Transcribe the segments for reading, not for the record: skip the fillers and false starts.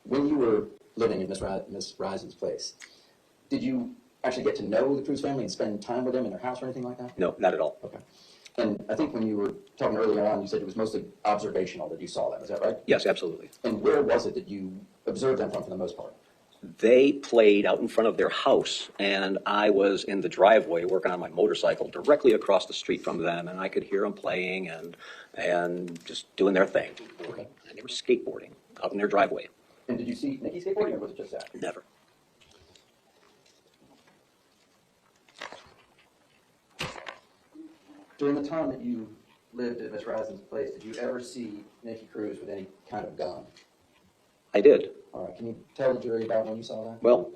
When you were living in Miss Risen's place, did you actually get to know the Cruz family and spend time with them in their house or anything like that? No, not at all. Okay. And I think when you were talking earlier on, you said it was mostly observational that you saw them. Is that right? Yes, absolutely. And where was it that you observed them from for the most part? They played out in front of their house, and I was in the driveway working on my motorcycle directly across the street from them, and I could hear them playing and just doing their thing. Okay. And they were skateboarding out in their driveway. And did you see Nikki skateboarding, or was it just that? Never. During the time that you lived at Miss Risen's place, did you ever see Nikki Cruz with any kind of gun? I did. All right. Can you tell the jury about when you saw that? Well,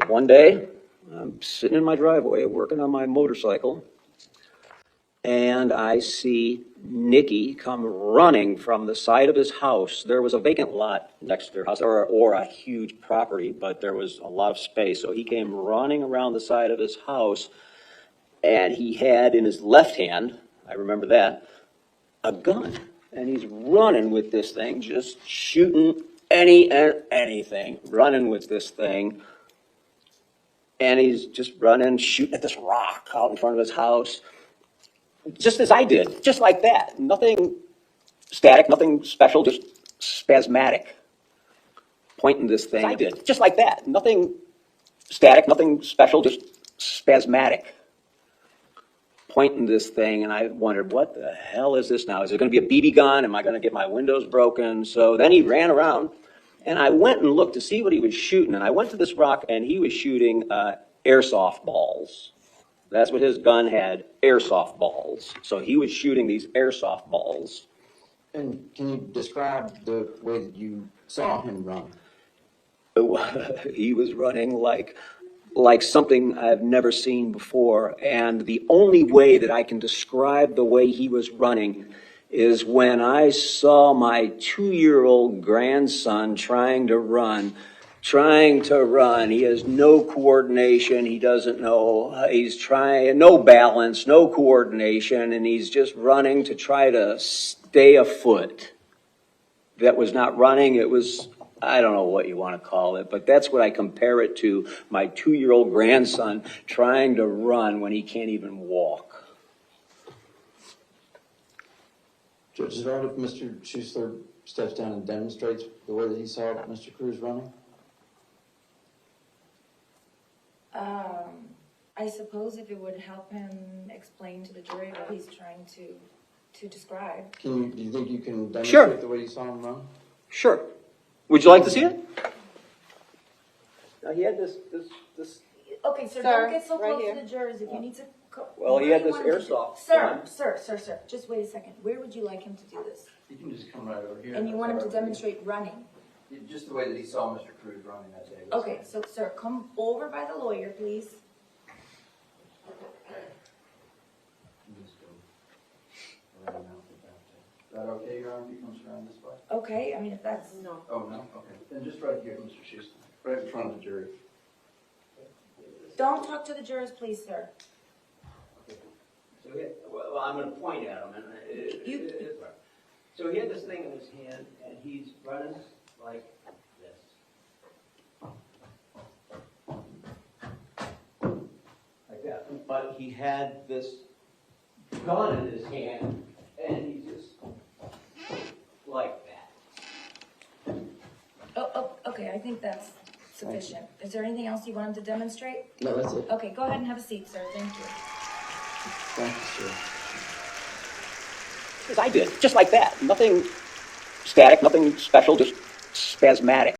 one day, I'm sitting in my driveway working on my motorcycle, and I see Nicky come running from the side of his house. There was a vacant lot next to their house, or a huge property, but there was a lot of space. So he came running around the side of his house, and he had in his left hand, I remember that, a gun. And he's running with this thing, just shooting anything, running with this thing. And he's just running, shooting at this rock out in front of his house. Just as I did, just like that. Nothing static, nothing special, just spasmatic. Pointing this thing. I did, just like that. Nothing static, nothing special, just spasmatic. Pointing this thing, and I wondered, what the hell is this now? Is it going to be a BB gun? Am I going to get my windows broken? So then he ran around, and I went and looked to see what he was shooting. And I went to this rock, and he was shooting airsoft balls. That's what his gun had, airsoft balls. So he was shooting these airsoft balls. And can you describe the way that you saw him run? He was running like something I've never seen before. And the only way that I can describe the way he was running is when I saw my 2-year-old grandson trying to run. He has no coordination. He doesn't know. He's trying, no balance, no coordination, and he's just running to try to stay afoot. That was not running. It was, I don't know what you want to call it, but that's what I compare it to. My 2-year-old grandson trying to run when he can't even walk. Judge, is it all right if Mr. Schuessler steps down and demonstrates the way that he saw Mr. Cruz running? I suppose if it would help him explain to the jury what he's trying to describe. Do you think you can demonstrate Sure. the way you saw him run? Sure. Would you like to see it? Now he had this. Okay, sir, Sir, don't get so right close here. to the jurors. If you need to. Well, he where had do you this want him to do- airsoft Sir. Just wait a second. Where would you like him to do this? You can just come right over here. And you want him to demonstrate running? Just the way that he saw Mr. Cruz running that day. Okay, so sir, come over by the lawyer, please. Just go around out the back. Is that okay, Your Honor, if he comes around this way? Okay, I mean, if that's. No. Oh, no? Okay. Then just right here, Mr. Schuessler, right in front of the jury. Don't talk to the jurors, please, sir. So well, I'm going to point at him. So he had this thing in his hand, and he's running like this. Like that. But he had this gun in his hand, and he's just like that. Oh, okay, I think that's sufficient. Is there anything else you want him to demonstrate? No, that's it. Okay, go ahead and have a seat, sir. Thank you. Thank you, sir. As I did, just like that. Nothing static, nothing special, just spasmatic.